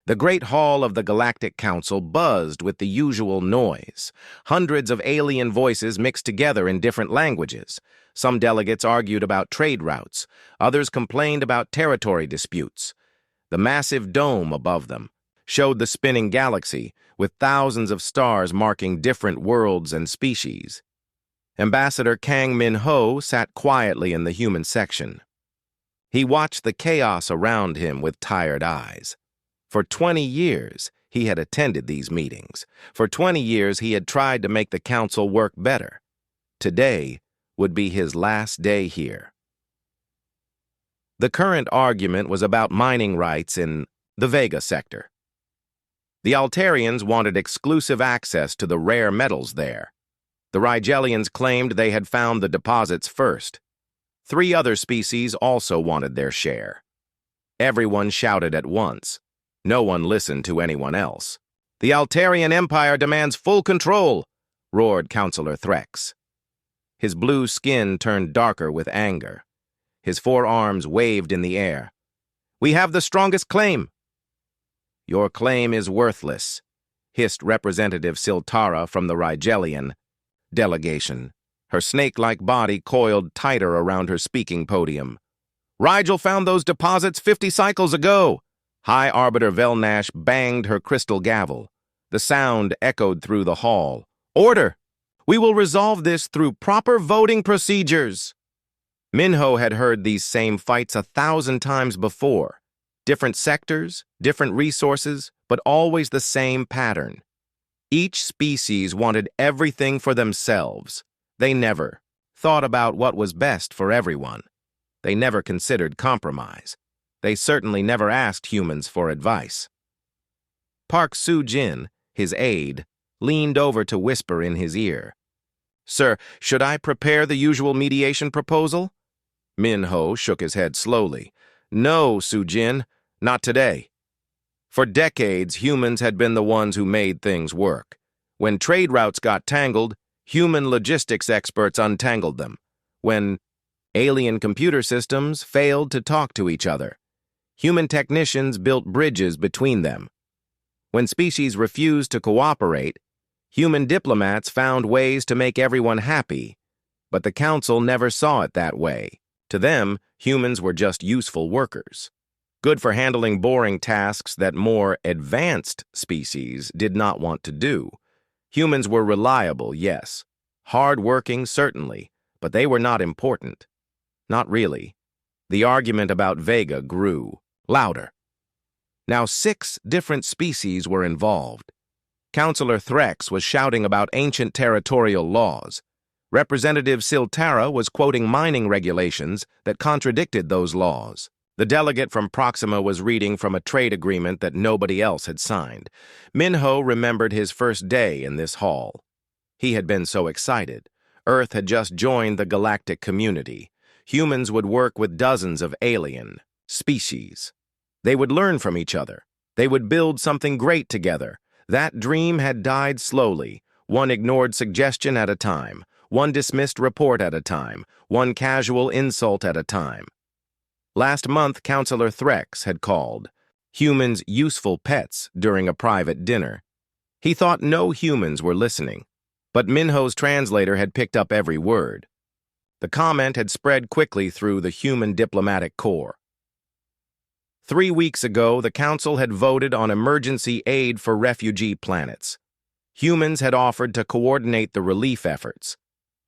The great hall of the Galactic Council buzzed with the usual noise. Hundreds of alien voices mixed together in different languages. Some delegates argued about trade routes. Others complained about territory disputes. The massive dome above them showed the spinning galaxy, with thousands of stars marking different worlds and species. Ambassador Kang Min-ho sat quietly in the human section. He watched the chaos around him with tired eyes. For 20 years, he had attended these meetings. For 20 years, he had tried to make the council work better. Today would be his last day here. The current argument was about mining rights in the Vega sector. The Altarians wanted exclusive access to the rare metals there. The Rigelians claimed they had found the deposits first. 3 other species also wanted their share. Everyone shouted at once. No one listened to anyone else. "The Altarian Empire demands full control," roared Councillor Threx. His blue skin turned darker with anger. His 4 arms waved in the air. "We have the strongest claim." "Your claim is worthless," hissed Representative Siltara from the Rigelian delegation. Her snake-like body coiled tighter around her speaking podium. "Rigel found those deposits 50 cycles ago." High Arbiter Velnash banged her crystal gavel. The sound echoed through the hall. "Order! We will resolve this through proper voting procedures." Minho had heard these same fights 1,000 times before. Different sectors, different resources, but always the same pattern. Each species wanted everything for themselves. They never thought about what was best for everyone. They never considered compromise. They certainly never asked humans for advice. Park Soo-jin, his aide, leaned over to whisper in his ear. "Sir, should I prepare the usual mediation proposal?" Min-ho shook his head slowly. "No, Soo-jin, not today." For decades, humans had been the ones who made things work. When trade routes got tangled, human logistics experts untangled them. When alien computer systems failed to talk to each other, human technicians built bridges between them. When species refused to cooperate, human diplomats found ways to make everyone happy. But the Council never saw it that way. To them, humans were just useful workers. Good for handling boring tasks that more advanced species did not want to do. Humans were reliable, yes. Hard-working, certainly, but they were not important. Not really. The argument about Vega grew louder. Now 6 different species were involved. Councillor Threx was shouting about ancient territorial laws. Representative Siltara was quoting mining regulations that contradicted those laws. The delegate from Proxima was reading from a trade agreement that nobody else had signed. Minho remembered his first day in this hall. He had been so excited. Earth had just joined the galactic community. Humans would work with dozens of alien species. They would learn from each other. They would build something great together. That dream had died slowly, one ignored suggestion at a time, one dismissed report at a time, one casual insult at a time. Last month, Councillor Threx had called humans useful pets during a private dinner. He thought no humans were listening, but Minho's translator had picked up every word. The comment had spread quickly through the human diplomatic corps. 3 weeks ago, the Council had voted on emergency aid for refugee planets. Humans had offered to coordinate the relief efforts.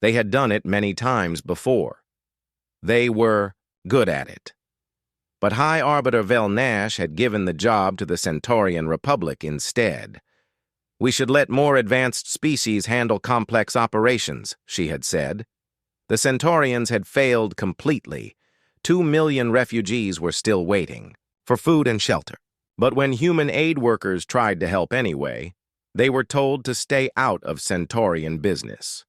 They had done it many times before. They were good at it. But High Arbiter Velnash had given the job to the Centaurian Republic instead. "We should let more advanced species handle complex operations," she had said. The Centaurians had failed completely. 2 million refugees were still waiting for food and shelter. But when human aid workers tried to help anyway, they were told to stay out of Centaurian business.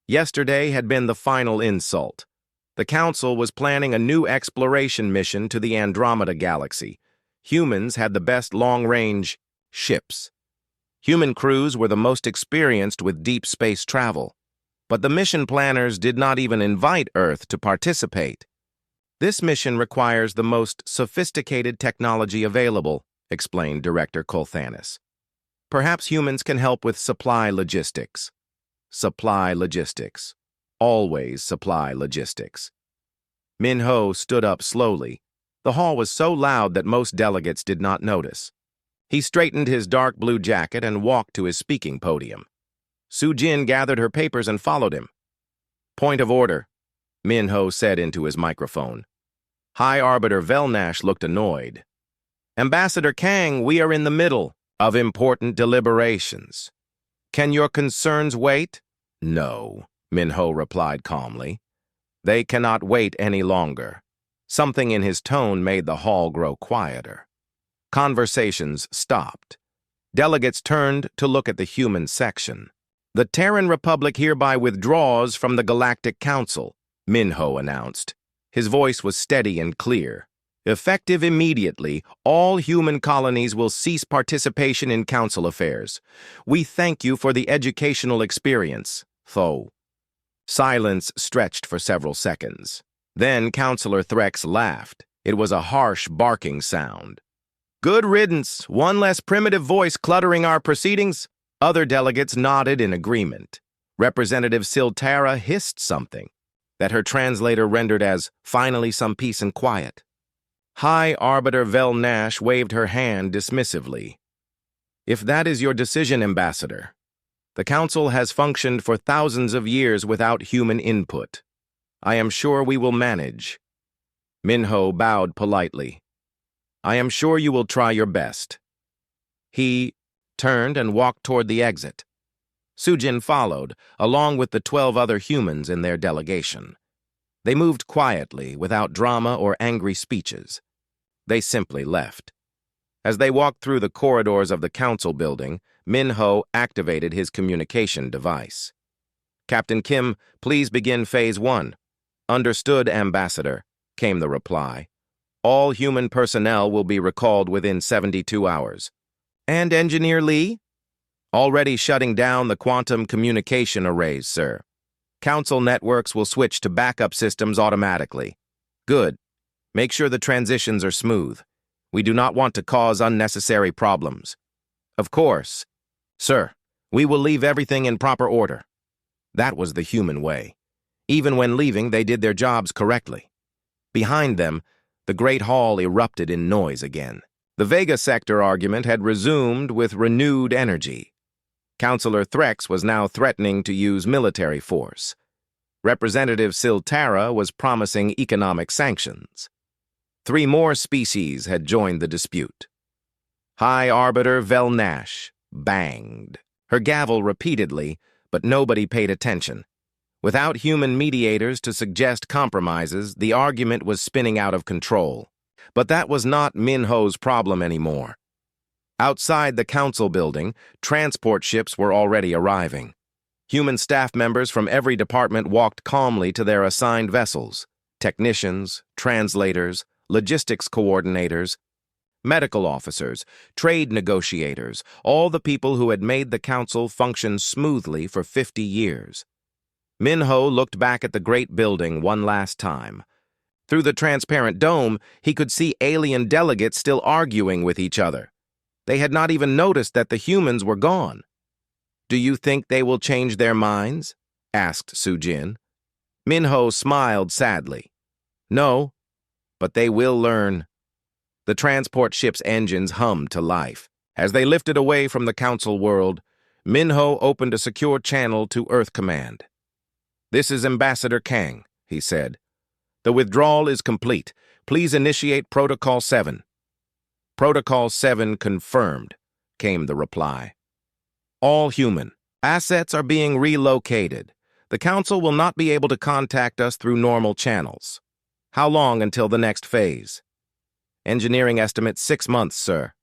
Yesterday had been the final insult. The Council was planning a new exploration mission to the Andromeda Galaxy. Humans had the best long-range ships. Human crews were the most experienced with deep space travel. But the mission planners did not even invite Earth to participate. This mission requires the most sophisticated technology available, explained Director Colthanis. Perhaps humans can help with supply logistics. Supply logistics. Always supply logistics. Min-ho stood up slowly. The hall was so loud that most delegates did not notice. He straightened his dark blue jacket and walked to his speaking podium. Su-jin gathered her papers and followed him. "Point of order," Min-ho said into his microphone. High Arbiter Velnash looked annoyed. "Ambassador Kang, we are in the middle of important deliberations. Can your concerns wait?" "No," Min-ho replied calmly. "They cannot wait any longer." Something in his tone made the hall grow quieter. Conversations stopped. Delegates turned to look at the human section. "The Terran Republic hereby withdraws from the Galactic Council," Min-ho announced. His voice was steady and clear. "Effective immediately, all human colonies will cease participation in council affairs. We thank you for the educational experience, Tho." Silence stretched for several seconds. Then Councillor Threx laughed. It was a harsh, barking sound. "Good riddance, one less primitive voice cluttering our proceedings." Other delegates nodded in agreement. Representative Siltara hissed something that her translator rendered as, "Finally some peace and quiet." High Arbiter Velnash waved her hand dismissively. "If that is your decision, Ambassador, the Council has functioned for thousands of years without human input. I am sure we will manage." Min-ho bowed politely. "I am sure you will try your best." He turned and walked toward the exit. Su-jin followed, along with the 12 other humans in their delegation. They moved quietly, without drama or angry speeches. They simply left. As they walked through the corridors of the council building, Min-ho activated his communication device. "Captain Kim, please begin Phase 1. "Understood, Ambassador," came the reply. "All human personnel will be recalled within 72 hours. "And Engineer Lee?" "Already shutting down the quantum communication arrays, sir. Council networks will switch to backup systems automatically." "Good. Make sure the transitions are smooth. We do not want to cause unnecessary problems." "Of course. Sir, we will leave everything in proper order." That was the human way. Even when leaving, they did their jobs correctly. Behind them, the Great Hall erupted in noise again. The Vega Sector argument had resumed with renewed energy. Councillor Threx was now threatening to use military force. Representative Siltara was promising economic sanctions. 3 more species had joined the dispute. High Arbiter Velnash banged her gavel repeatedly, but nobody paid attention. Without human mediators to suggest compromises, the argument was spinning out of control. But that was not Min-ho's problem anymore. Outside the council building, transport ships were already arriving. Human staff members from every department walked calmly to their assigned vessels. Technicians, translators, logistics coordinators, medical officers, trade negotiators, all the people who had made the council function smoothly for 50 years. Min-ho looked back at the great building one last time. Through the transparent dome, he could see alien delegates still arguing with each other. They had not even noticed that the humans were gone. "Do you think they will change their minds?" asked Su-jin. Min-ho smiled sadly. "No, but they will learn." The transport ship's engines hummed to life. As they lifted away from the council world, Min-ho opened a secure channel to Earth Command. "This is Ambassador Kang," he said. "The withdrawal is complete. Please initiate Protocol 7. "Protocol 7 confirmed," came the reply. "All human assets are being relocated. The Council will not be able to contact us through normal channels." "How long until the next phase?" "Engineering estimate 6 months, sir.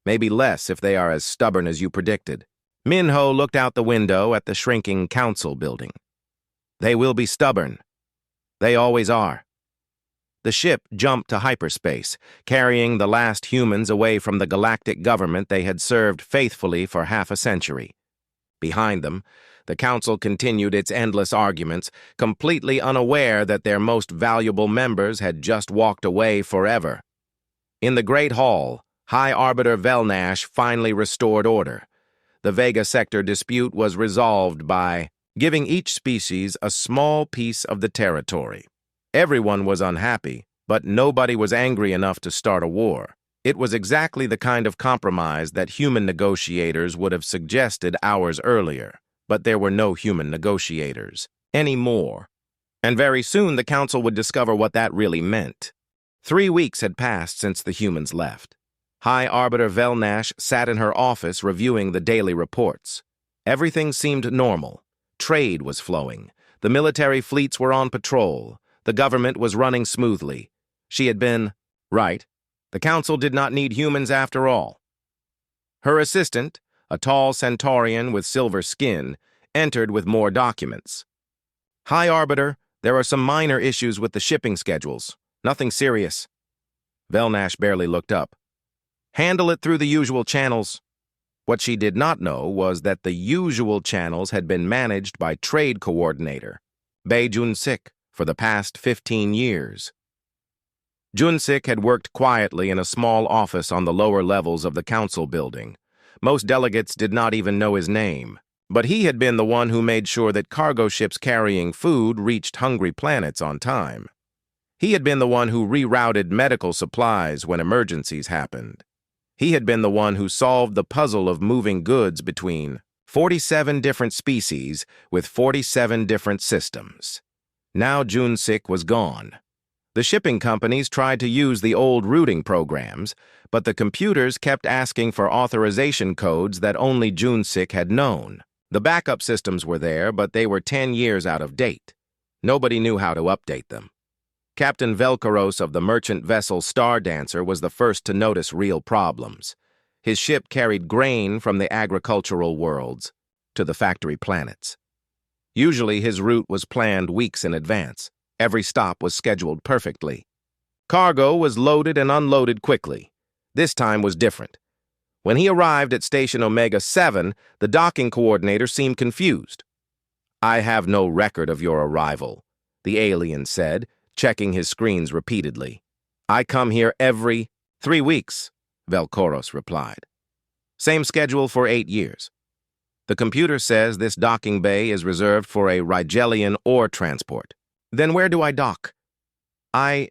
Maybe less if they are as stubborn as you predicted." Min-ho looked out the window at the shrinking council building. "They will be stubborn. They always are." The ship jumped to hyperspace, carrying the last humans away from the galactic government they had served faithfully for half a century. Behind them, the council continued its endless arguments, completely unaware that their most valuable members had just walked away forever. In the Great Hall, High Arbiter Velnash finally restored order. The Vega sector dispute was resolved by giving each species a small piece of the territory. Everyone was unhappy, but nobody was angry enough to start a war. It was exactly the kind of compromise that human negotiators would have suggested hours earlier, but there were no human negotiators anymore. And very soon the council would discover what that really meant. 3 weeks had passed since the humans left. High Arbiter Velnash sat in her office reviewing the daily reports. Everything seemed normal. Trade was flowing. The military fleets were on patrol. The government was running smoothly. She had been right. The council did not need humans after all. Her assistant, a tall Centaurian with silver skin, entered with more documents. High Arbiter, there are some minor issues with the shipping schedules. Nothing serious. Velnash barely looked up. Handle it through the usual channels. What she did not know was that the usual channels had been managed by Trade Coordinator, Bei Junsik, for the past 15 years. Junsik had worked quietly in a small office on the lower levels of the council building. Most delegates did not even know his name, but he had been the one who made sure that cargo ships carrying food reached hungry planets on time. He had been the one who rerouted medical supplies when emergencies happened. He had been the one who solved the puzzle of moving goods between 47 different species with 47 different systems. Now Junsik was gone. The shipping companies tried to use the old routing programs, but the computers kept asking for authorization codes that only Junsik had known. The backup systems were there, but they were 10 years out of date. Nobody knew how to update them. Captain Velkaros of the merchant vessel Star Dancer was the first to notice real problems. His ship carried grain from the agricultural worlds to the factory planets. Usually his route was planned weeks in advance. Every stop was scheduled perfectly. Cargo was loaded and unloaded quickly. This time was different. When he arrived at Station Omega 7, the docking coordinator seemed confused. "I have no record of your arrival," the alien said, checking his screens repeatedly. "I come here every 3 weeks, Velkoros replied. "Same schedule for 8 years. The computer says this docking bay is reserved for a Rigelian ore transport. Then where do I dock?" I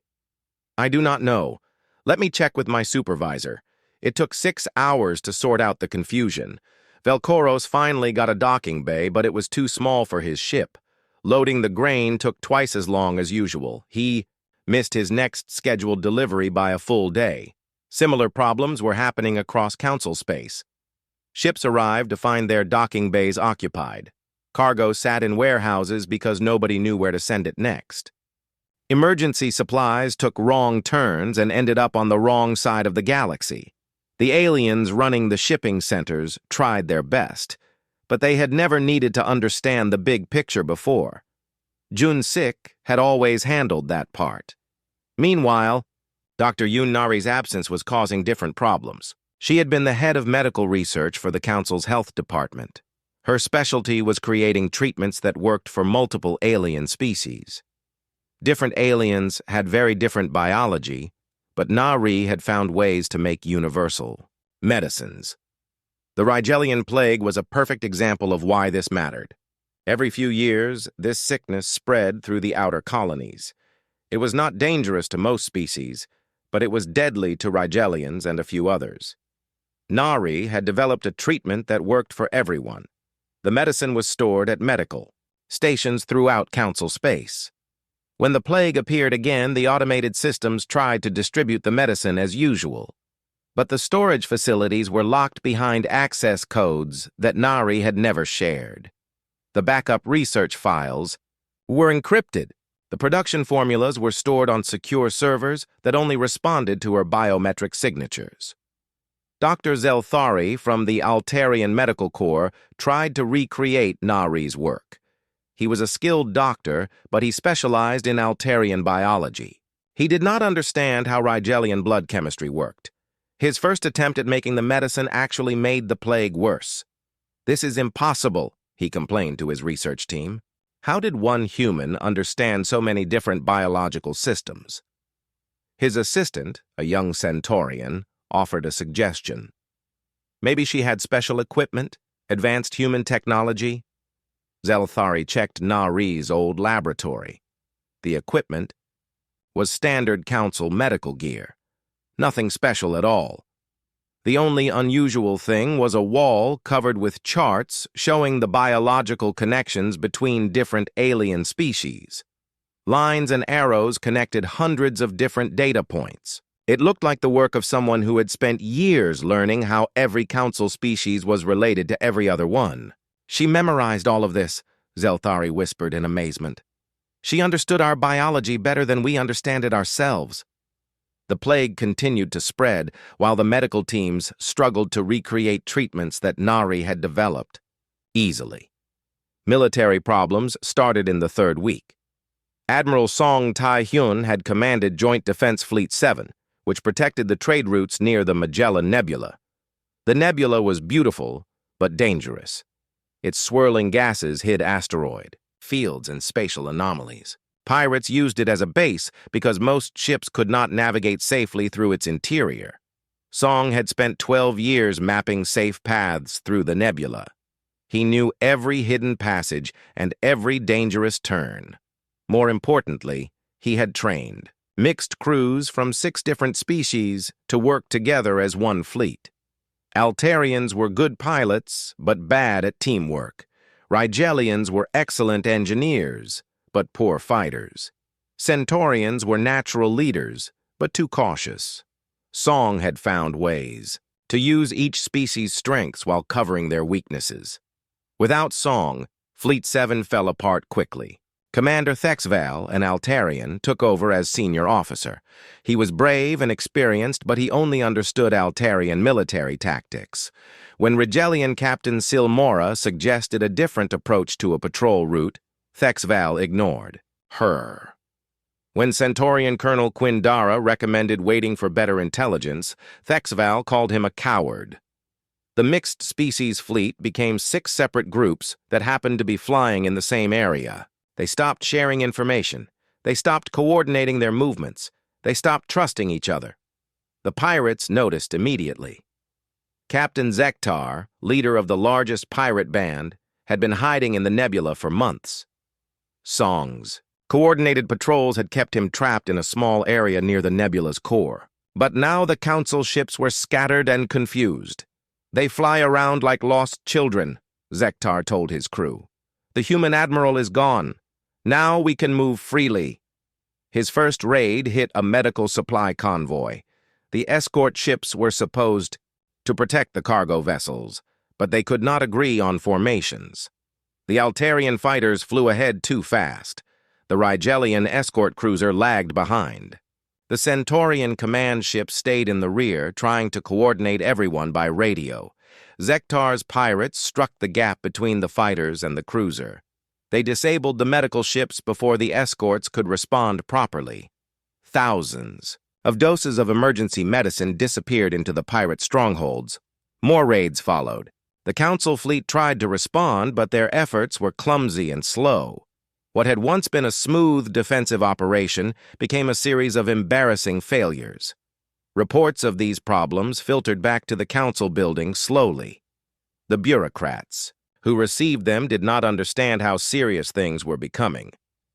do not know. Let me check with my supervisor." It took 6 hours to sort out the confusion. Velkoros finally got a docking bay, but it was too small for his ship. Loading the grain took twice as long as usual. He missed his next scheduled delivery by a full day. Similar problems were happening across council space. Ships arrived to find their docking bays occupied. Cargo sat in warehouses because nobody knew where to send it next. Emergency supplies took wrong turns and ended up on the wrong side of the galaxy. The aliens running the shipping centers tried their best, but they had never needed to understand the big picture before. Junsik had always handled that part. Meanwhile, Dr. Yun-Nari's absence was causing different problems. She had been the head of medical research for the Council's health department. Her specialty was creating treatments that worked for multiple alien species. Different aliens had very different biology, but Nari had found ways to make universal medicines. The Rigelian plague was a perfect example of why this mattered. Every few years, this sickness spread through the outer colonies. It was not dangerous to most species, but it was deadly to Rigelians and a few others. Nari had developed a treatment that worked for everyone. The medicine was stored at medical stations throughout Council space. When the plague appeared again, the automated systems tried to distribute the medicine as usual. But the storage facilities were locked behind access codes that Nari had never shared. The backup research files were encrypted. The production formulas were stored on secure servers that only responded to her biometric signatures. Dr. Zelthari from the Altarian Medical Corps tried to recreate Nari's work. He was a skilled doctor, but he specialized in Altarian biology. He did not understand how Rigelian blood chemistry worked. His first attempt at making the medicine actually made the plague worse. "This is impossible," he complained to his research team. How did one human understand so many different biological systems? His assistant, a young Centaurian, offered a suggestion. Maybe she had special equipment, advanced human technology. Zelthari checked Nari's old laboratory. The equipment was standard council medical gear. Nothing special at all. The only unusual thing was a wall covered with charts showing the biological connections between different alien species. Lines and arrows connected hundreds of different data points. It looked like the work of someone who had spent years learning how every council species was related to every other one. She memorized all of this, Zelthari whispered in amazement. She understood our biology better than we understand it ourselves. The plague continued to spread while the medical teams struggled to recreate treatments that Nari had developed. Easily. Military problems started in the third week. Admiral Song Tai-hyun had commanded Joint Defense Fleet 7, which protected the trade routes near the Magellan Nebula. The nebula was beautiful, but dangerous. Its swirling gases hid asteroid, fields, and spatial anomalies. Pirates used it as a base because most ships could not navigate safely through its interior. Song had spent 12 years mapping safe paths through the nebula. He knew every hidden passage and every dangerous turn. More importantly, he had trained mixed crews from 6 different species to work together as one fleet. Altarians were good pilots, but bad at teamwork. Rigelians were excellent engineers, but poor fighters. Centaurians were natural leaders, but too cautious. Song had found ways to use each species' strengths while covering their weaknesses. Without Song, Fleet 7 fell apart quickly. Commander Thexval, an Altarian, took over as senior officer. He was brave and experienced, but he only understood Altarian military tactics. When Rigelian Captain Silmora suggested a different approach to a patrol route, Thexval ignored her. When Centaurian Colonel Quindara recommended waiting for better intelligence, Thexval called him a coward. The mixed species fleet became 6 separate groups that happened to be flying in the same area. They stopped sharing information. They stopped coordinating their movements. They stopped trusting each other. The pirates noticed immediately. Captain Zektar, leader of the largest pirate band, had been hiding in the nebula for months. Song's coordinated patrols had kept him trapped in a small area near the nebula's core. But now the council ships were scattered and confused. They fly around like lost children, Zektar told his crew. The human admiral is gone. Now we can move freely. His first raid hit a medical supply convoy. The escort ships were supposed to protect the cargo vessels, but they could not agree on formations. The Altarian fighters flew ahead too fast. The Rigelian escort cruiser lagged behind. The Centaurian command ship stayed in the rear, trying to coordinate everyone by radio. Zektar's pirates struck the gap between the fighters and the cruiser. They disabled the medical ships before the escorts could respond properly. Thousands of doses of emergency medicine disappeared into the pirate strongholds. More raids followed. The council fleet tried to respond, but their efforts were clumsy and slow. What had once been a smooth defensive operation became a series of embarrassing failures. Reports of these problems filtered back to the council building slowly. The bureaucrats who received them did not understand how serious things were becoming.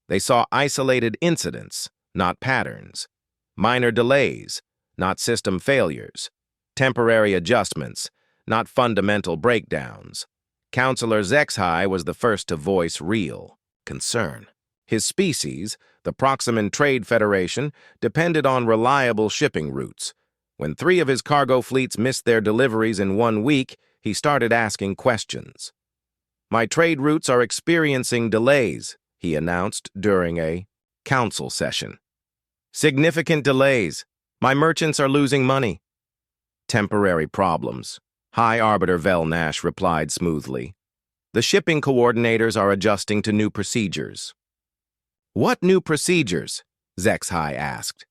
They saw isolated incidents, not patterns. Minor delays, not system failures. Temporary adjustments, not fundamental breakdowns. Counselor Zexhai was the first to voice real concern. His species, the Proximan Trade Federation, depended on reliable shipping routes. When 3 of his cargo fleets missed their deliveries in 1 week, he started asking questions. "My trade routes are experiencing delays," he announced during a council session. "Significant delays. My merchants are losing money." "Temporary problems," High Arbiter Velnash replied smoothly. "The shipping coordinators are adjusting to new procedures." "What new procedures?" Zexhai asked.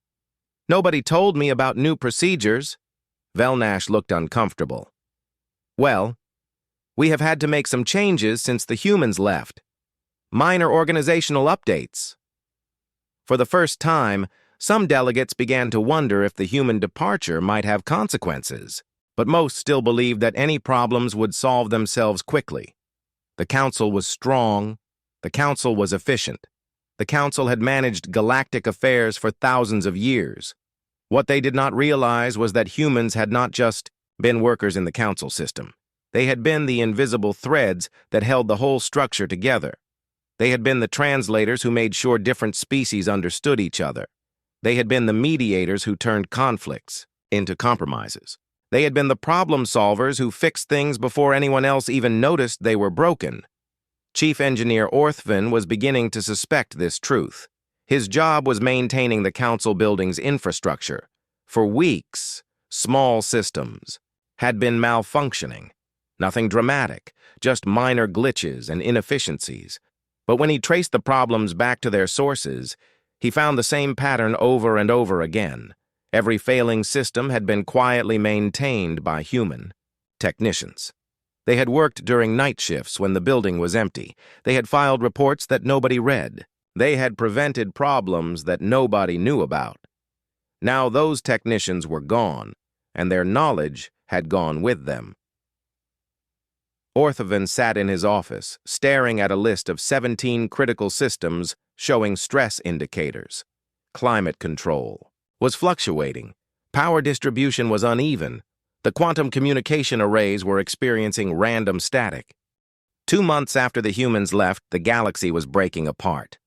"Nobody told me about new procedures." Velnash looked uncomfortable. "Well, we have had to make some changes since the humans left. Minor organizational updates." For the first time, Some delegates began to wonder if the human departure might have consequences, but most still believed that any problems would solve themselves quickly. The council was strong. The council was efficient. The council had managed galactic affairs for thousands of years. What they did not realize was that humans had not just been workers in the council system. They had been the invisible threads that held the whole structure together. They had been the translators who made sure different species understood each other. They had been the mediators who turned conflicts into compromises. They had been the problem solvers who fixed things before anyone else even noticed they were broken. Chief Engineer Orthven was beginning to suspect this truth. His job was maintaining the council building's infrastructure. For weeks, small systems had been malfunctioning. Nothing dramatic, just minor glitches and inefficiencies. But when he traced the problems back to their sources, he found the same pattern over and over again. Every failing system had been quietly maintained by human technicians. They had worked during night shifts when the building was empty. They had filed reports that nobody read. They had prevented problems that nobody knew about. Now those technicians were gone, and their knowledge had gone with them. Orthven sat in his office, staring at a list of 17 critical systems showing stress indicators. Climate control was fluctuating. Power distribution was uneven. The quantum communication arrays were experiencing random static. 2 months after the humans left, the galaxy was breaking apart.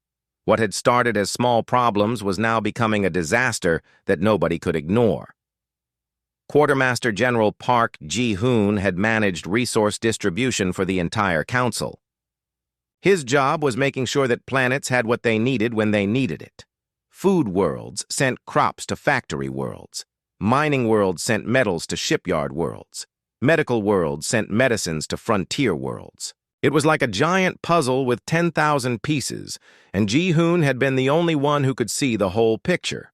What had started as small problems was now becoming a disaster that nobody could ignore. Quartermaster General Park Ji-hoon had managed resource distribution for the entire council. His job was making sure that planets had what they needed when they needed it. Food worlds sent crops to factory worlds. Mining worlds sent metals to shipyard worlds. Medical worlds sent medicines to frontier worlds. It was like a giant puzzle with 10,000 pieces, and Ji-hoon had been the only one who could see the whole picture.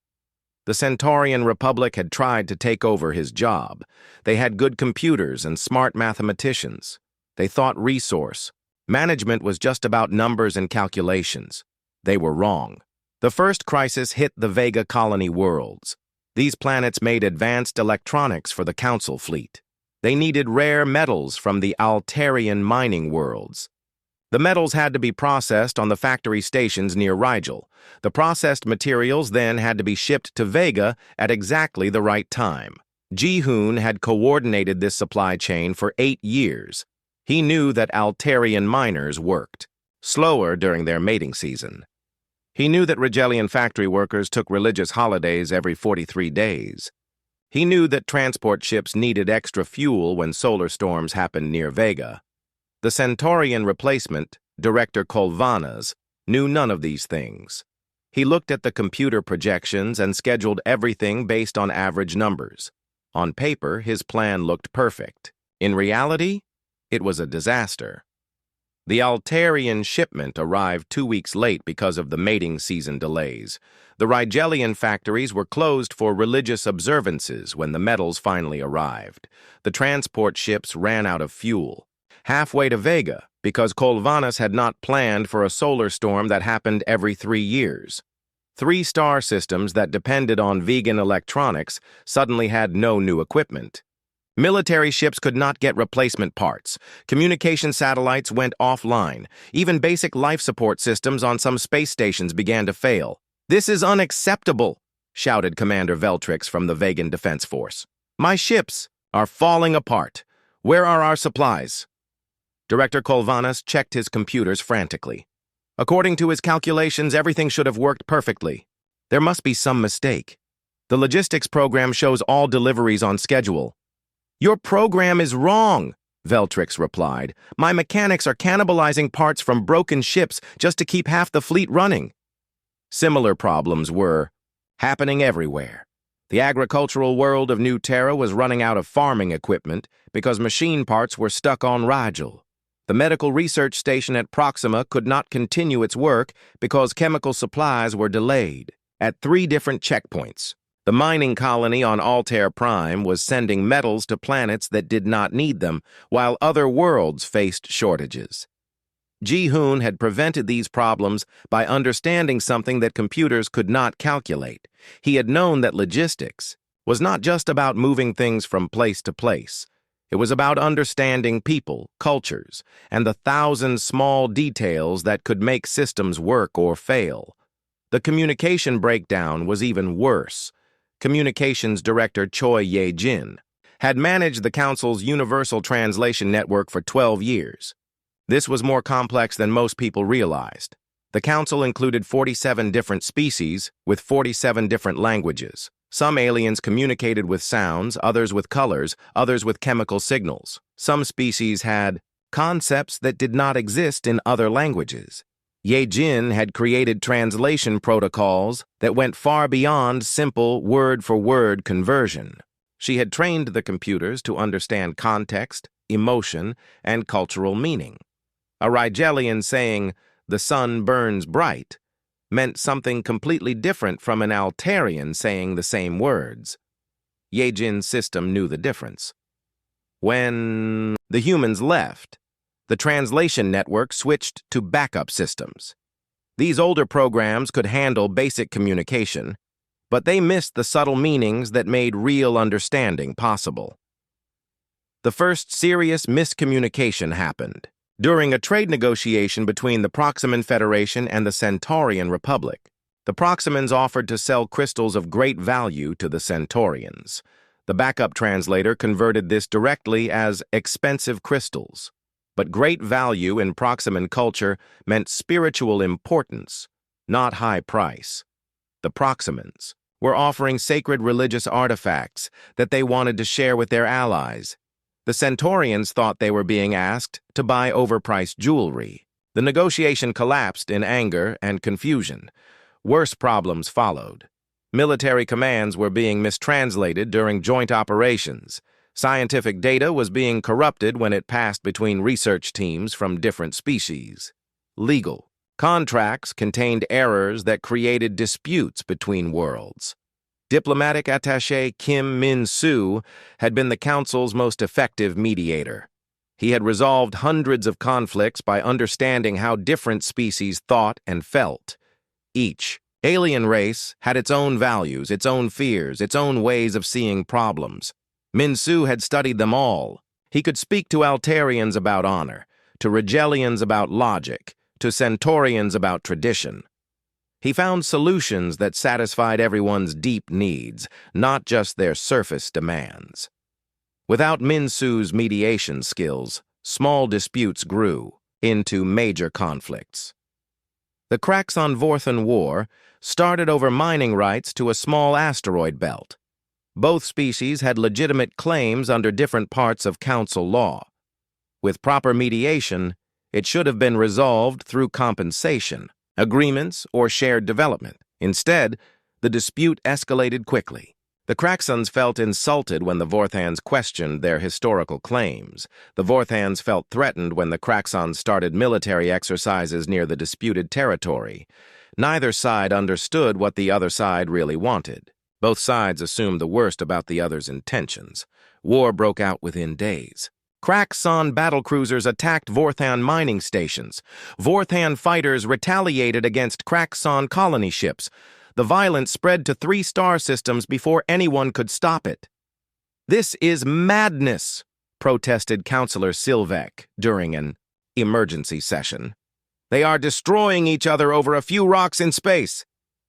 The Centaurian Republic had tried to take over his job. They had good computers and smart mathematicians. They thought resource management was just about numbers and calculations. They were wrong. The first crisis hit the Vega colony worlds. These planets made advanced electronics for the Council fleet. They needed rare metals from the Altarian mining worlds. The metals had to be processed on the factory stations near Rigel. The processed materials then had to be shipped to Vega at exactly the right time. Ji-hoon had coordinated this supply chain for 8 years. He knew that Altarian miners worked slower during their mating season. He knew that Rigelian factory workers took religious holidays every 43 days. He knew that transport ships needed extra fuel when solar storms happened near Vega. The Centaurian replacement, Director Kolvanas, knew none of these things. He looked at the computer projections and scheduled everything based on average numbers. On paper, his plan looked perfect. In reality, it was a disaster. The Altarian shipment arrived 2 weeks late because of the mating season delays. The Rigelian factories were closed for religious observances when the metals finally arrived. The transport ships ran out of fuel. Halfway to Vega, because Kolvanas had not planned for a solar storm that happened every 3 years. 3 star systems that depended on vegan electronics suddenly had no new equipment. Military ships could not get replacement parts. Communication satellites went offline. Even basic life support systems on some space stations began to fail. "This is unacceptable," shouted Commander Veltrix from the Vegan Defense Force. "My ships are falling apart. Where are our supplies?" Director Kolvanas checked his computers frantically. According to his calculations, everything should have worked perfectly. There must be some mistake. The logistics program shows all deliveries on schedule. "Your program is wrong," Veltrix replied. "My mechanics are cannibalizing parts from broken ships just to keep half the fleet running." Similar problems were happening everywhere. The agricultural world of New Terra was running out of farming equipment because machine parts were stuck on Rigel. The medical research station at Proxima could not continue its work because chemical supplies were delayed at 3 different checkpoints. The mining colony on Altair Prime was sending metals to planets that did not need them, while other worlds faced shortages. Ji-hoon had prevented these problems by understanding something that computers could not calculate. He had known that logistics was not just about moving things from place to place. It was about understanding people, cultures, and the thousand small details that could make systems work or fail. The communication breakdown was even worse. Communications Director Choi Ye-jin had managed the Council's Universal Translation Network for 12 years. This was more complex than most people realized. The Council included 47 different species with 47 different languages. Some aliens communicated with sounds, others with colors, others with chemical signals. Some species had concepts that did not exist in other languages. Ye-jin had created translation protocols that went far beyond simple word-for-word conversion. She had trained the computers to understand context, emotion, and cultural meaning. A Rigelian saying, "The sun burns bright," meant something completely different from an Altarian saying the same words. Ye-jin's system knew the difference. When the humans left, the translation network switched to backup systems. These older programs could handle basic communication, but they missed the subtle meanings that made real understanding possible. The first serious miscommunication happened during a trade negotiation between the Proximan Federation and the Centaurian Republic. The Proximans offered to sell crystals of great value to the Centaurians. The backup translator converted this directly as expensive crystals. But great value in Proximan culture meant spiritual importance, not high price. The Proximans were offering sacred religious artifacts that they wanted to share with their allies. The Centaurians thought they were being asked to buy overpriced jewelry. The negotiation collapsed in anger and confusion. Worse problems followed. Military commands were being mistranslated during joint operations. Scientific data was being corrupted when it passed between research teams from different species. Legal contracts contained errors that created disputes between worlds. Diplomatic attaché Kim Min-soo had been the Council's most effective mediator. He had resolved hundreds of conflicts by understanding how different species thought and felt. Each alien race had its own values, its own fears, its own ways of seeing problems. Min-soo had studied them all. He could speak to Altarians about honor, to Rigelians about logic, to Centaurians about tradition. He found solutions that satisfied everyone's deep needs, not just their surface demands. Without Min-soo's mediation skills, small disputes grew into major conflicts. The Craxon-Vorthan War started over mining rights to a small asteroid belt. Both species had legitimate claims under different parts of Council law. With proper mediation, it should have been resolved through compensation, agreements, or shared development. Instead, the dispute escalated quickly. The Craxons felt insulted when the Vorthans questioned their historical claims. The Vorthans felt threatened when the Craxons started military exercises near the disputed territory. Neither side understood what the other side really wanted. Both sides assumed the worst about the other's intentions. War broke out within days. Craxon battlecruisers attacked Vorthan mining stations. Vorthan fighters retaliated against Craxon colony ships. The violence spread to 3 star systems before anyone could stop it. "This is madness," protested Councillor Silvek during an emergency session. "They are destroying each other over a few rocks in space."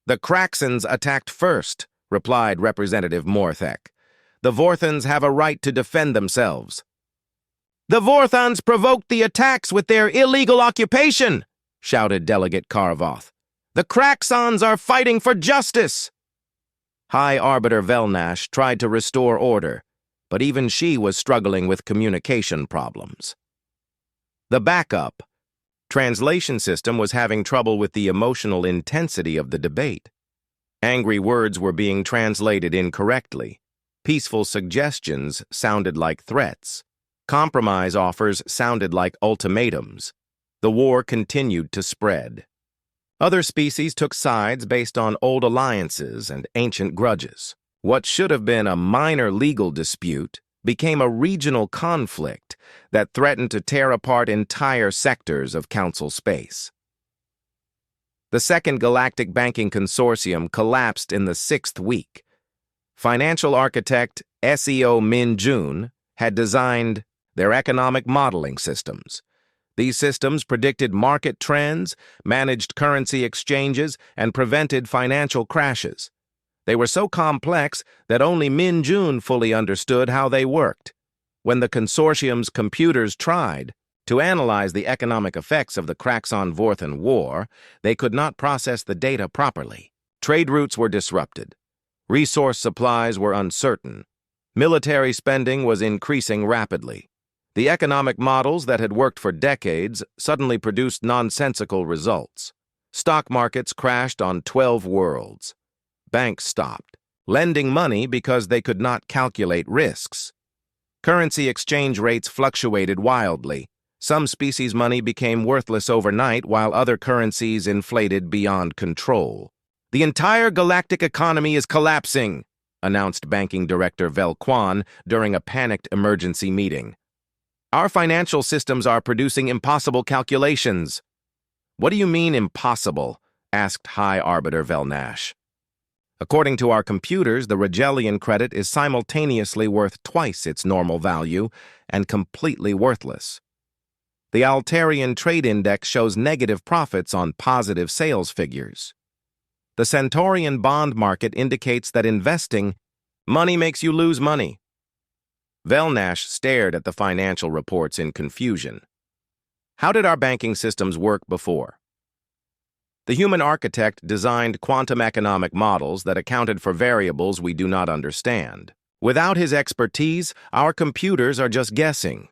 "The Craxons attacked first," replied Representative Morthek. "The Vorthans have a right to defend themselves." "The Vorthans provoked the attacks with their illegal occupation," shouted Delegate Karvoth. "The Craxons are fighting for justice." High Arbiter Velnash tried to restore order, but even she was struggling with communication problems. The backup translation system was having trouble with the emotional intensity of the debate. Angry words were being translated incorrectly. Peaceful suggestions sounded like threats. Compromise offers sounded like ultimatums. The war continued to spread. Other species took sides based on old alliances and ancient grudges. What should have been a minor legal dispute became a regional conflict that threatened to tear apart entire sectors of Council space. The Second Galactic Banking Consortium collapsed in the 6th week. Financial architect SEO Min Jun had designed their economic modeling systems. These systems predicted market trends, managed currency exchanges, and prevented financial crashes. They were so complex that only Min Jun fully understood how they worked. When the consortium's computers tried to analyze the economic effects of the Kraxon-Vorthan War, they could not process the data properly. Trade routes were disrupted. Resource supplies were uncertain. Military spending was increasing rapidly. The economic models that had worked for decades suddenly produced nonsensical results. Stock markets crashed on 12 worlds. Banks stopped lending money because they could not calculate risks. Currency exchange rates fluctuated wildly. Some species' money became worthless overnight while other currencies inflated beyond control. "The entire galactic economy is collapsing," announced Banking Director Vel Quan during a panicked emergency meeting. "Our financial systems are producing impossible calculations." "What do you mean impossible?" asked High Arbiter Velnash. "According to our computers, the Regellian credit is simultaneously worth twice its normal value and completely worthless. The Altarian Trade Index shows negative profits on positive sales figures. The Centaurian bond market indicates that investing money makes you lose money." Velnash stared at the financial reports in confusion. "How did our banking systems work before?" "The human architect designed quantum economic models that accounted for variables we do not understand. Without his expertise, our computers are just guessing."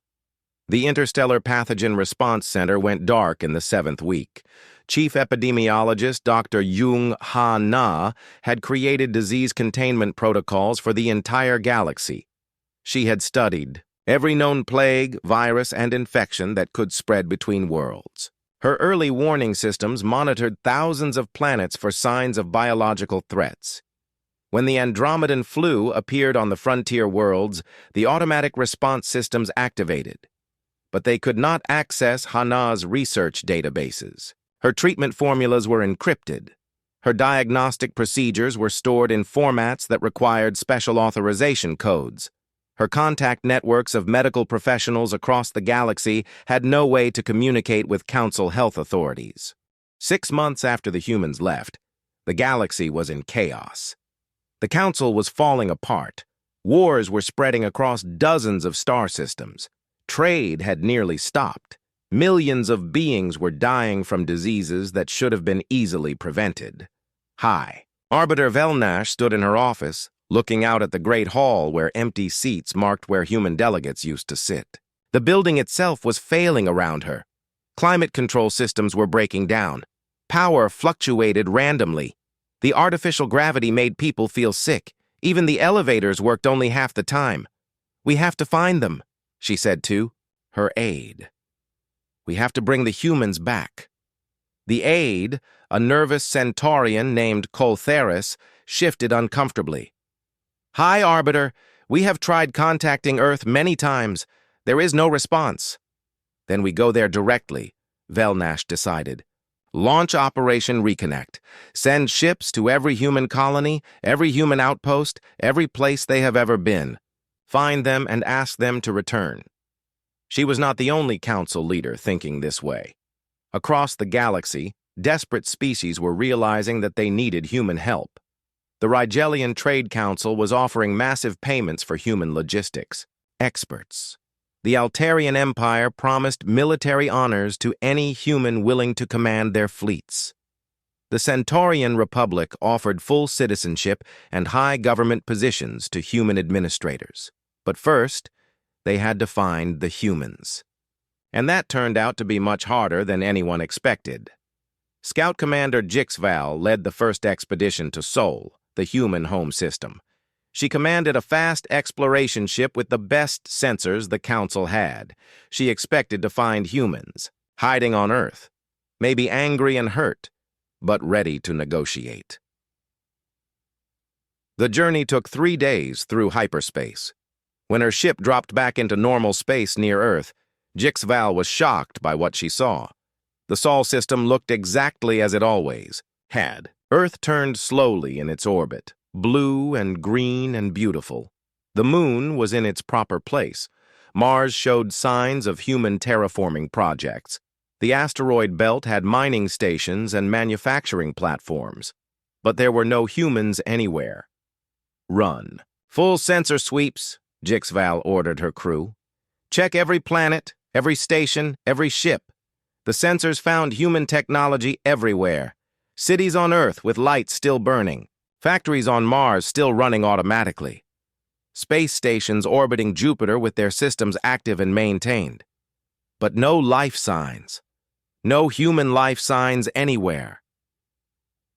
The Interstellar Pathogen Response Center went dark in the 7th week. Chief epidemiologist Dr. Jung Ha Na had created disease containment protocols for the entire galaxy. She had studied every known plague, virus, and infection that could spread between worlds. Her early warning systems monitored thousands of planets for signs of biological threats. When the Andromedan flu appeared on the frontier worlds, the automatic response systems activated. But they could not access Hana's research databases. Her treatment formulas were encrypted. Her diagnostic procedures were stored in formats that required special authorization codes. Her contact networks of medical professionals across the galaxy had no way to communicate with Council health authorities. 6 months after the humans left, the galaxy was in chaos. The Council was falling apart. Wars were spreading across dozens of star systems. Trade had nearly stopped. Millions of beings were dying from diseases that should have been easily prevented. High Arbiter Velnash stood in her office, looking out at the great hall where empty seats marked where human delegates used to sit. The building itself was failing around her. Climate control systems were breaking down. Power fluctuated randomly. The artificial gravity made people feel sick. Even the elevators worked only half the time. "We have to find them," she said to her aide. "We have to bring the humans back." The aide, a nervous Centaurian named Coltheris, shifted uncomfortably. "High Arbiter, we have tried contacting Earth many times. There is no response." "Then we go there directly," Velnash decided. "Launch Operation Reconnect. Send ships to every human colony, every human outpost, every place they have ever been. Find them and ask them to return." She was not the only council leader thinking this way. Across the galaxy, desperate species were realizing that they needed human help. The Rigelian Trade Council was offering massive payments for human logistics. Experts. The Altarian Empire promised military honors to any human willing to command their fleets. The Centaurian Republic offered full citizenship and high government positions to human administrators. But first, they had to find the humans. And that turned out to be much harder than anyone expected. Scout Commander Jixval led the first expedition to Sol, the human home system. She commanded a fast exploration ship with the best sensors the Council had. She expected to find humans, hiding on Earth, maybe angry and hurt, but ready to negotiate. The journey took 3 days through hyperspace. When her ship dropped back into normal space near Earth, Jixval was shocked by what she saw. The Sol system looked exactly as it always had. Earth turned slowly in its orbit, blue and green and beautiful. The moon was in its proper place. Mars showed signs of human terraforming projects. The asteroid belt had mining stations and manufacturing platforms. But there were no humans anywhere. Run. Full sensor sweeps, Jixval ordered her crew. Check every planet, every station, every ship. The sensors found human technology everywhere. Cities on Earth with lights still burning. Factories on Mars still running automatically. Space stations orbiting Jupiter with their systems active and maintained. But no life signs. No human life signs anywhere.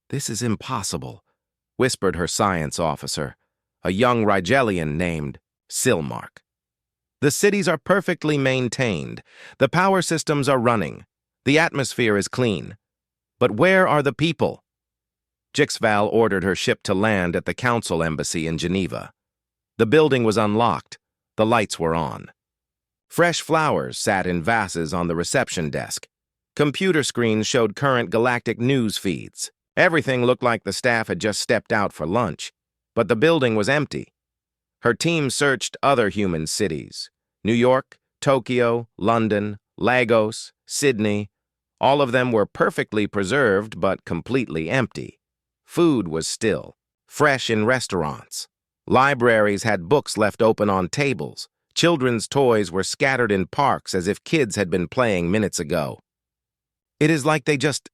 This is impossible, whispered her science officer, a young Rigelian named Silmark. The cities are perfectly maintained. The power systems are running. The atmosphere is clean. But where are the people? Jixval ordered her ship to land at the Council Embassy in Geneva. The building was unlocked. The lights were on. Fresh flowers sat in vases on the reception desk. Computer screens showed current galactic news feeds. Everything looked like the staff had just stepped out for lunch, but the building was empty. Her team searched other human cities: New York, Tokyo, London, Lagos, Sydney. All of them were perfectly preserved but completely empty. Food was still, fresh in restaurants. Libraries had books left open on tables. Children's toys were scattered in parks as if kids had been playing minutes ago. It is like they just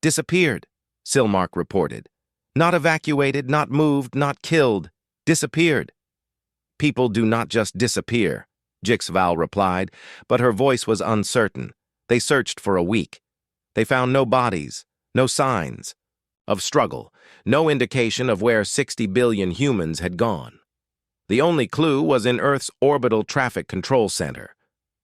disappeared, Silmark reported. Not evacuated, not moved, not killed. Disappeared. People do not just disappear, Jixval replied, but her voice was uncertain. They searched for a week. They found no bodies, no signs of struggle, no indication of where 60 billion humans had gone. The only clue was in Earth's orbital traffic control center.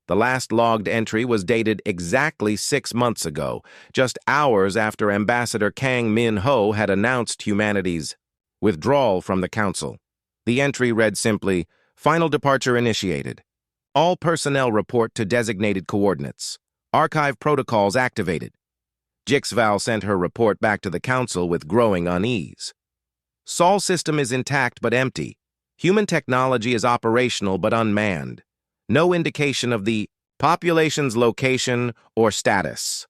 The last logged entry was dated exactly 6 months ago, just hours after Ambassador Kang Min-ho had announced humanity's withdrawal from the Council. The entry read simply, "Final departure initiated. All personnel report to designated coordinates. Archive protocols activated." Jixval sent her report back to the Council with growing unease. Sol system is intact but empty. Human technology is operational but unmanned. No indication of the population's location or status.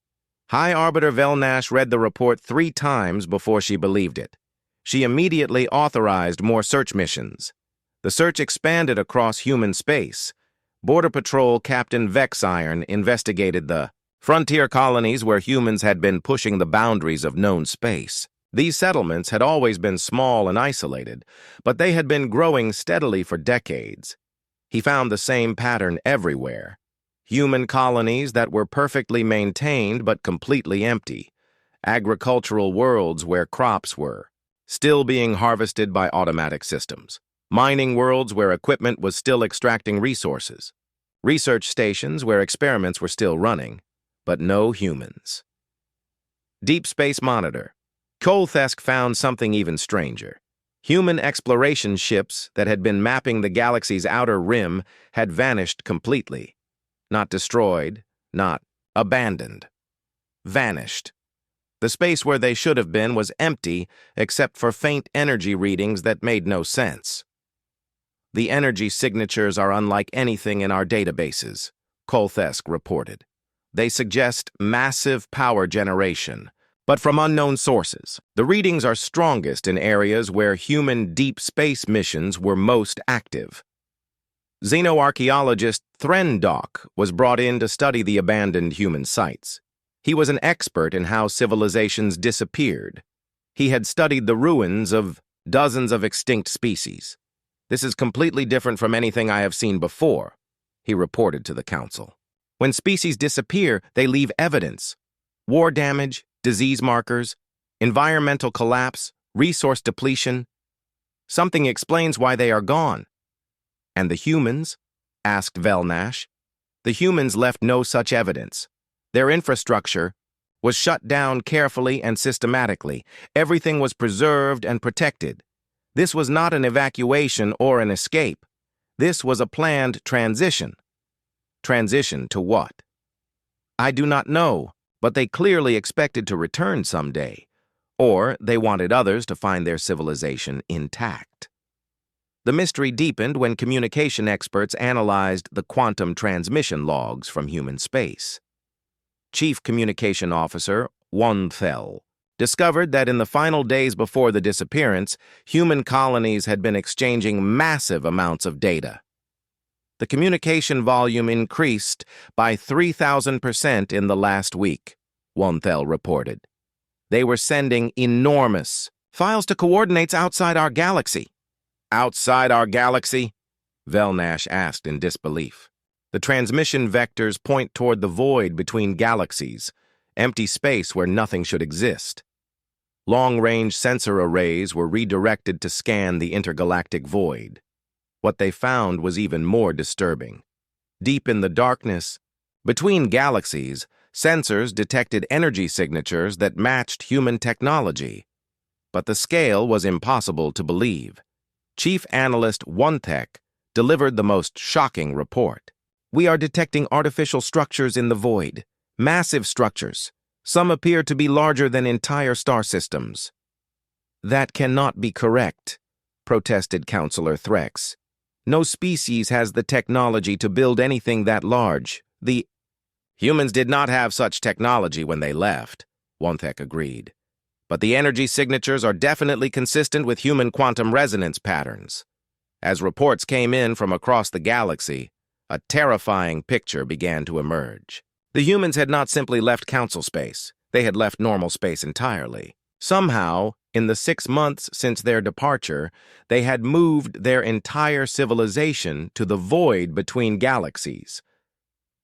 High Arbiter Velnash read the report 3 times before she believed it. She immediately authorized more search missions. The search expanded across human space. Border Patrol Captain Vexiron investigated the frontier colonies where humans had been pushing the boundaries of known space. These settlements had always been small and isolated, but they had been growing steadily for decades. He found the same pattern everywhere. Human colonies that were perfectly maintained but completely empty. Agricultural worlds where crops were still being harvested by automatic systems. Mining worlds where equipment was still extracting resources. Research stations where experiments were still running, but no humans. Deep Space Monitor. Kolthesk found something even stranger. Human exploration ships that had been mapping the galaxy's outer rim had vanished completely. Not destroyed, not abandoned. Vanished. The space where they should have been was empty except for faint energy readings that made no sense. The energy signatures are unlike anything in our databases, Kolthesk reported. They suggest massive power generation, but from unknown sources. The readings are strongest in areas where human deep space missions were most active. Xenoarchaeologist Threndok was brought in to study the abandoned human sites. He was an expert in how civilizations disappeared. He had studied the ruins of dozens of extinct species. "This is completely different from anything I have seen before," he reported to the Council. "When species disappear, they leave evidence. War damage, disease markers, environmental collapse, resource depletion. Something explains why they are gone." "And the humans?" asked Velnash. "The humans left no such evidence. Their infrastructure was shut down carefully and systematically. Everything was preserved and protected. This was not an evacuation or an escape. This was a planned transition. Transition to what? I do not know, but they clearly expected to return someday, or they wanted others to find their civilization intact. The mystery deepened when communication experts analyzed the quantum transmission logs from human space. Chief Communication Officer Wonthel discovered that in the final days before the disappearance, human colonies had been exchanging massive amounts of data. The communication volume increased by 3,000% in the last week, Wonthel reported. They were sending enormous files to coordinates outside our galaxy. Outside our galaxy? Velnash asked in disbelief. The transmission vectors point toward the void between galaxies, empty space where nothing should exist. Long-range sensor arrays were redirected to scan the intergalactic void. What they found was even more disturbing. Deep in the darkness, between galaxies, sensors detected energy signatures that matched human technology. But the scale was impossible to believe. Chief Analyst Wontek delivered the most shocking report. We are detecting artificial structures in the void, massive structures. Some appear to be larger than entire star systems. That cannot be correct, protested Counselor Threx. No species has the technology to build anything that large. The humans did not have such technology when they left, Wontek agreed. But the energy signatures are definitely consistent with human quantum resonance patterns. As reports came in from across the galaxy, a terrifying picture began to emerge. The humans had not simply left council space. They had left normal space entirely. Somehow, in the 6 months since their departure, they had moved their entire civilization to the void between galaxies.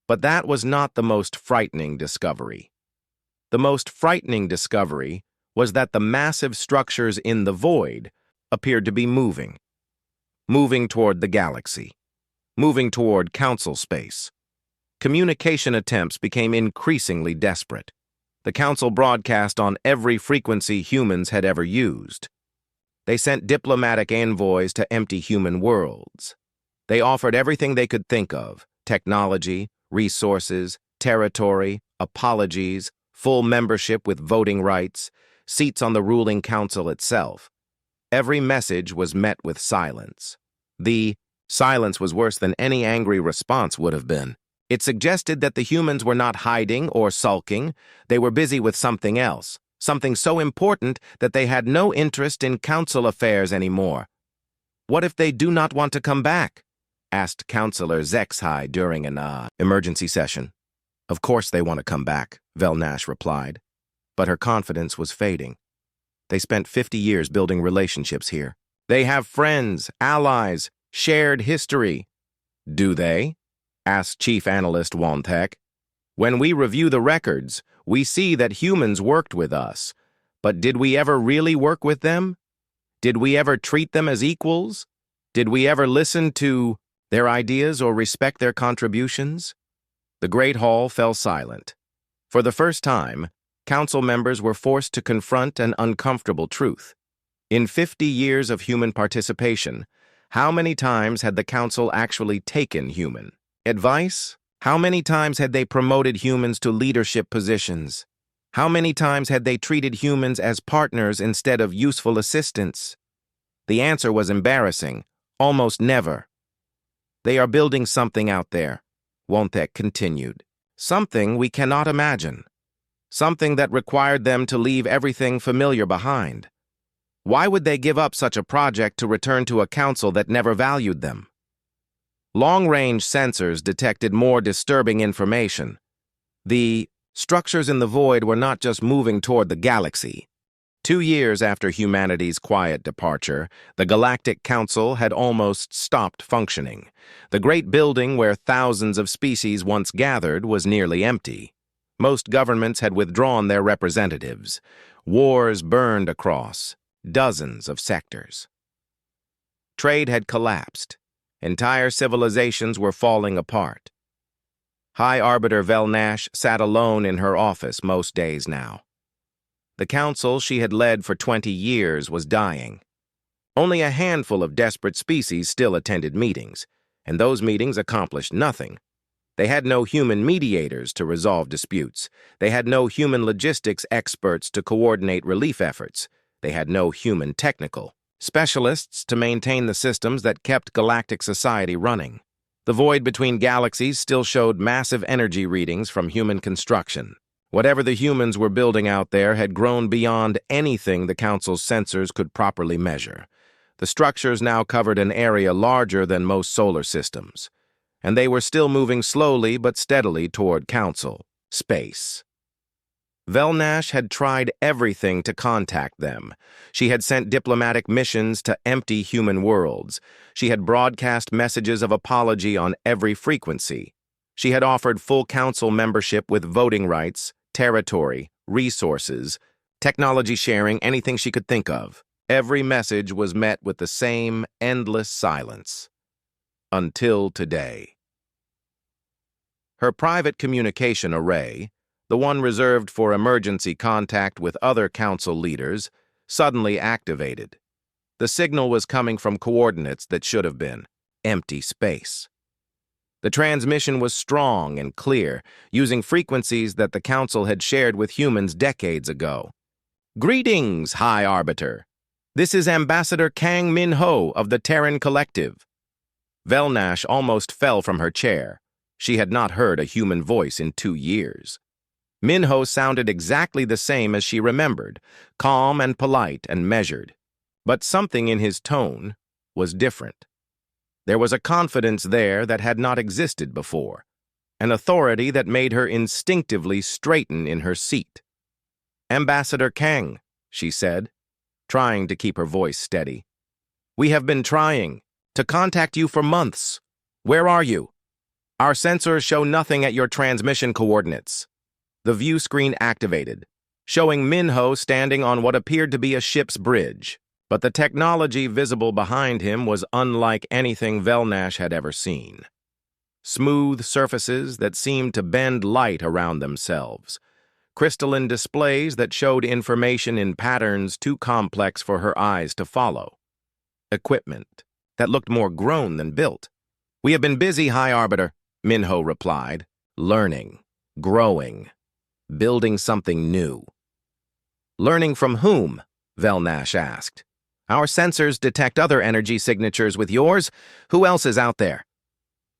But that was not the most frightening discovery. The most frightening discovery was that the massive structures in the void appeared to be moving toward the galaxy, moving toward council space. Communication attempts became increasingly desperate. The council broadcast on every frequency humans had ever used. They sent diplomatic envoys to empty human worlds. They offered everything they could think of: technology, resources, territory, apologies, full membership with voting rights, seats on the ruling council itself. Every message was met with silence. The silence was worse than any angry response would have been. It suggested that the humans were not hiding or sulking. They were busy with something else, something so important that they had no interest in council affairs anymore. What if they do not want to come back? Asked Counselor Zexhai during an emergency session. Of course they want to come back, Velnash replied. But her confidence was fading. They spent 50 years building relationships here. They have friends, allies, shared history. Do they? Asked Chief Analyst Wontek. When we review the records, we see that humans worked with us. But did we ever really work with them? Did we ever treat them as equals? Did we ever listen to their ideas or respect their contributions? The Great Hall fell silent. For the first time, council members were forced to confront an uncomfortable truth. In 50 years of human participation, how many times had the council actually taken human advice? How many times had they promoted humans to leadership positions? How many times had they treated humans as partners instead of useful assistants? The answer was embarrassing: almost never. They are building something out there, Wontek continued. Something we cannot imagine. Something that required them to leave everything familiar behind. Why would they give up such a project to return to a council that never valued them? Long-range sensors detected more disturbing information. The structures in the void were not just moving toward the galaxy. 2 years after humanity's quiet departure, the Galactic Council had almost stopped functioning. The great building where thousands of species once gathered was nearly empty. Most governments had withdrawn their representatives. Wars burned across dozens of sectors. Trade had collapsed. Entire civilizations were falling apart. High Arbiter Velnash sat alone in her office most days now. The council she had led for 20 years was dying. Only a handful of desperate species still attended meetings. and those meetings accomplished nothing. They had no human mediators to resolve disputes. They had no human logistics experts to coordinate relief efforts. They had no human technical specialists to maintain the systems that kept galactic society running. The void between galaxies still showed massive energy readings from human construction. Whatever the humans were building out there had grown beyond anything the Council's sensors could properly measure. The structures now covered an area larger than most solar systems, and they were still moving slowly but steadily toward Council space. Velnash had tried everything to contact them. She had sent diplomatic missions to empty human worlds. She had broadcast messages of apology on every frequency. She had offered full council membership with voting rights, territory, resources, technology sharing, anything she could think of. Every message was met with the same endless silence. Until today. Her private communication array, the one reserved for emergency contact with other council leaders, suddenly activated. The signal was coming from coordinates that should have been empty space. The transmission was strong and clear, using frequencies that the council had shared with humans decades ago. "Greetings, High Arbiter. This is Ambassador Kang Min-ho of the Terran Collective." Velnash almost fell from her chair. She had not heard a human voice in 2 years. Min-ho sounded exactly the same as she remembered, calm and polite and measured. But something in his tone was different. There was a confidence there that had not existed before, an authority that made her instinctively straighten in her seat. "Ambassador Kang," she said, trying to keep her voice steady. "We have been trying to contact you for months. Where are you? Our sensors show nothing at your transmission coordinates." The view screen activated, showing Min-ho standing on what appeared to be a ship's bridge. But the technology visible behind him was unlike anything Velnash had ever seen. Smooth surfaces that seemed to bend light around themselves. Crystalline displays that showed information in patterns too complex for her eyes to follow. Equipment that looked more grown than built. "We have been busy, High Arbiter," Min-ho replied. "Learning, growing, building something new." "Learning from whom?" Velnash asked. "Our sensors detect other energy signatures with yours. Who else is out there?"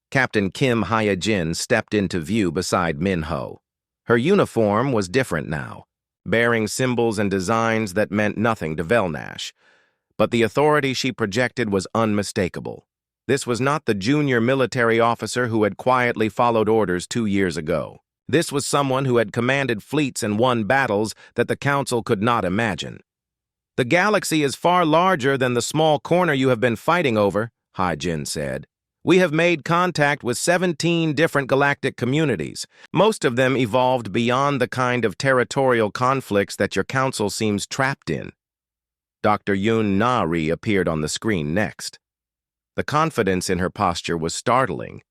Captain Kim Hyejin stepped into view beside Min-ho. Her uniform was different now, bearing symbols and designs that meant nothing to Velnash. But the authority she projected was unmistakable. This was not the junior military officer who had quietly followed orders 2 years ago. This was someone who had commanded fleets and won battles that the Council could not imagine. "The galaxy is far larger than the small corner you have been fighting over," Hyejin said. "We have made contact with 17 different galactic communities. Most of them evolved beyond the kind of territorial conflicts that your council seems trapped in." Dr. Yoon Na-ri appeared on the screen next. The confidence in her posture was startling.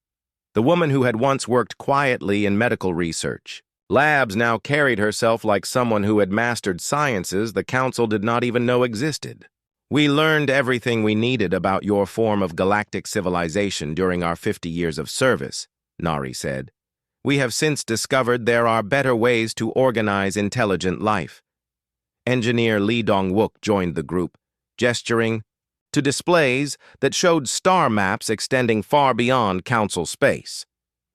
The woman who had once worked quietly in medical research labs now carried herself like someone who had mastered sciences the Council did not even know existed. "We learned everything we needed about your form of galactic civilization during our 50 years of service," Nari said. "We have since discovered there are better ways to organize intelligent life." Engineer Lee Dong-wook joined the group, gesturing to displays that showed star maps extending far beyond Council space.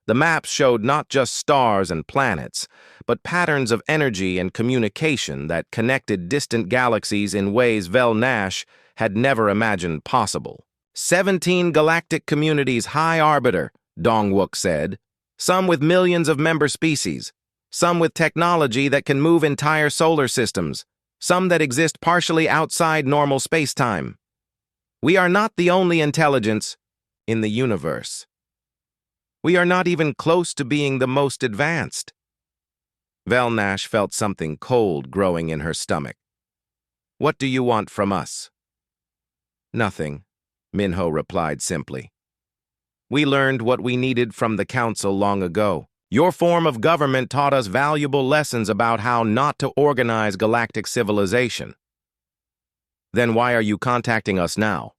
The maps showed not just stars and planets, but patterns of energy and communication that connected distant galaxies in ways Velnash had never imagined possible. 17 galactic communities, High Arbiter, Dong-wook said. Some with millions of member species. Some with technology that can move entire solar systems. Some that exist partially outside normal space-time. We are not the only intelligence in the universe. We are not even close to being the most advanced. Velnash felt something cold growing in her stomach. "What do you want from us?" "Nothing," Min-ho replied simply. "We learned what we needed from the Council long ago. Your form of government taught us valuable lessons about how not to organize galactic civilization." "Then why are you contacting us now?"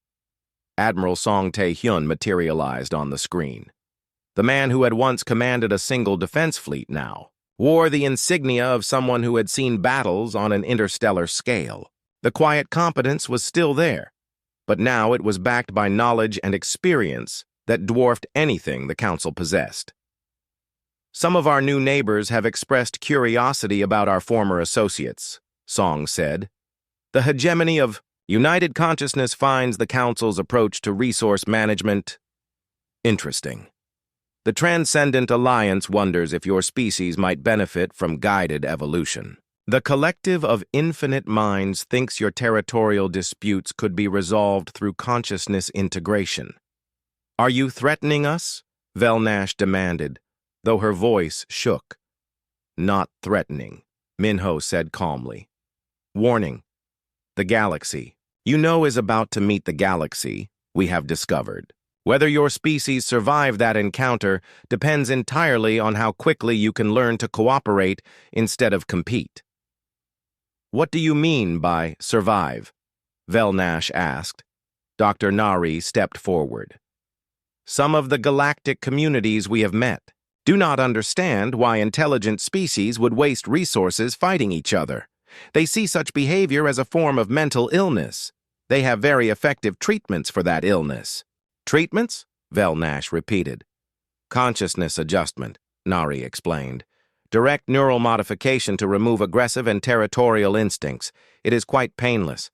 Admiral Song Tae-hyun materialized on the screen. The man who had once commanded a single defense fleet now wore the insignia of someone who had seen battles on an interstellar scale. The quiet competence was still there, but now it was backed by knowledge and experience that dwarfed anything the Council possessed. "Some of our new neighbors have expressed curiosity about our former associates," Song said. "The hegemony of United Consciousness finds the Council's approach to resource management interesting. The Transcendent Alliance wonders if your species might benefit from guided evolution. The collective of infinite minds thinks your territorial disputes could be resolved through consciousness integration." "Are you threatening us?" Velnash demanded, though her voice shook. "Not threatening," Minho said calmly. "Warning. The galaxy you know is about to meet the galaxy we have discovered. Whether your species survive that encounter depends entirely on how quickly you can learn to cooperate instead of compete." "What do you mean by survive?" Velnash asked. Dr. Nari stepped forward. "Some of the galactic communities we have met do not understand why intelligent species would waste resources fighting each other. They see such behavior as a form of mental illness. They have very effective treatments for that illness." "Treatments?" Velnash repeated. "Consciousness adjustment," Nari explained. "Direct neural modification to remove aggressive and territorial instincts. It is quite painless.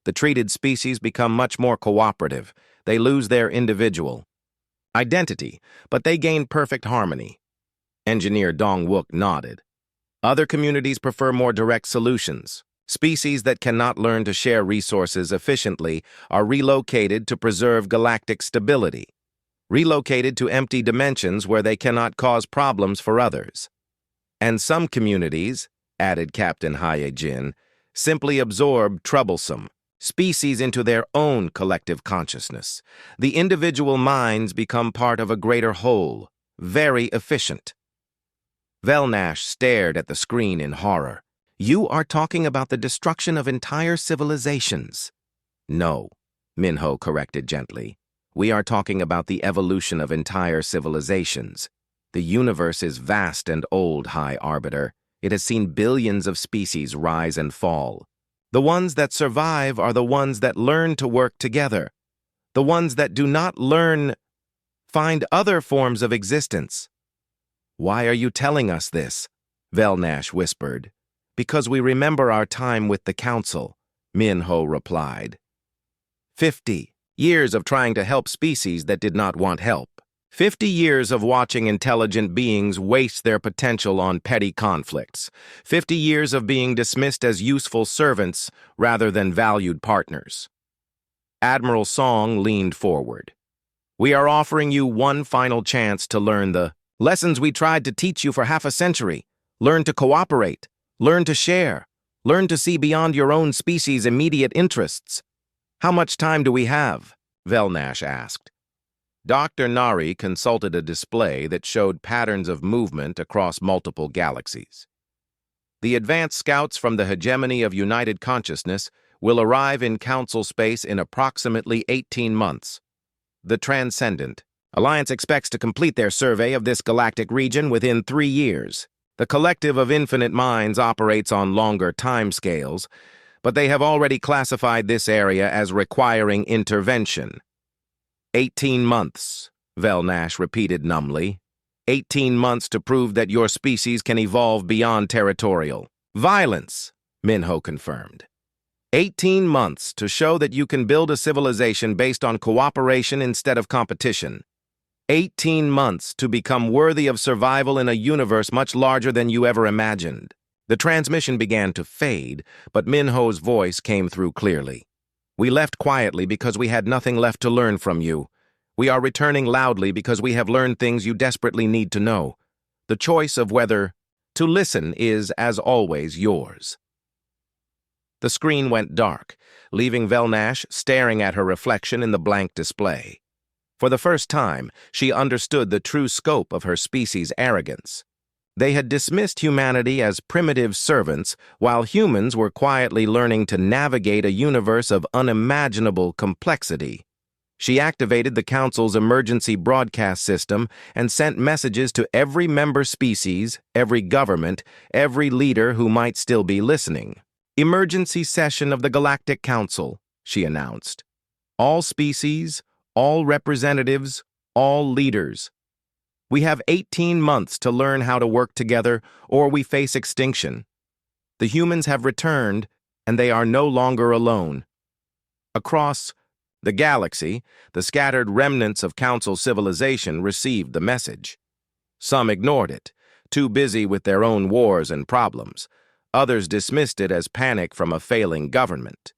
The treated species become much more cooperative. They lose their individual identity, but they gain perfect harmony." Engineer Dong-wook nodded. "Other communities prefer more direct solutions. Species that cannot learn to share resources efficiently are relocated to preserve galactic stability, relocated to empty dimensions where they cannot cause problems for others. And some communities," added Captain Hae-jin, "simply absorb troublesome species into their own collective consciousness. The individual minds become part of a greater whole, very efficient." Velnash stared at the screen in horror. "You are talking about the destruction of entire civilizations." "No," Minho corrected gently. "We are talking about the evolution of entire civilizations. The universe is vast and old, High Arbiter. It has seen billions of species rise and fall. The ones that survive are the ones that learn to work together. The ones that do not learn find other forms of existence." "Why are you telling us this?" Velnash whispered. "Because we remember our time with the Council," Minho replied. 50 years of trying to help species that did not want help. 50 years of watching intelligent beings waste their potential on petty conflicts. 50 years of being dismissed as useful servants rather than valued partners. Admiral Song leaned forward. "We are offering you one final chance to learn the lessons we tried to teach you for half a century. Learn to cooperate. Learn to share. Learn to see beyond your own species' immediate interests." "How much time do we have?" Velnash asked. Dr. Nari consulted a display that showed patterns of movement across multiple galaxies. "The advanced scouts from the hegemony of United Consciousness will arrive in Council space in approximately 18 months. The Transcendent Alliance expects to complete their survey of this galactic region within 3 years. The collective of infinite minds operates on longer timescales, but they have already classified this area as requiring intervention." 18 months, Velnash repeated numbly. 18 months to prove that your species can evolve beyond territorial violence, Minho confirmed. 18 months to show that you can build a civilization based on cooperation instead of competition. 18 months to become worthy of survival in a universe much larger than you ever imagined. The transmission began to fade, but Minho's voice came through clearly. "We left quietly because we had nothing left to learn from you. We are returning loudly because we have learned things you desperately need to know. The choice of whether to listen is, as always, yours." The screen went dark, leaving Velnash staring at her reflection in the blank display. For the first time, she understood the true scope of her species' arrogance. They had dismissed humanity as primitive servants, while humans were quietly learning to navigate a universe of unimaginable complexity. She activated the Council's emergency broadcast system and sent messages to every member species, every government, every leader who might still be listening. "Emergency session of the Galactic Council," she announced. "All species, all representatives, all leaders. We have 18 months to learn how to work together, or we face extinction. The humans have returned, and they are no longer alone." Across the galaxy, the scattered remnants of Council civilization received the message. Some ignored it, too busy with their own wars and problems. Others dismissed it as panic from a failing government.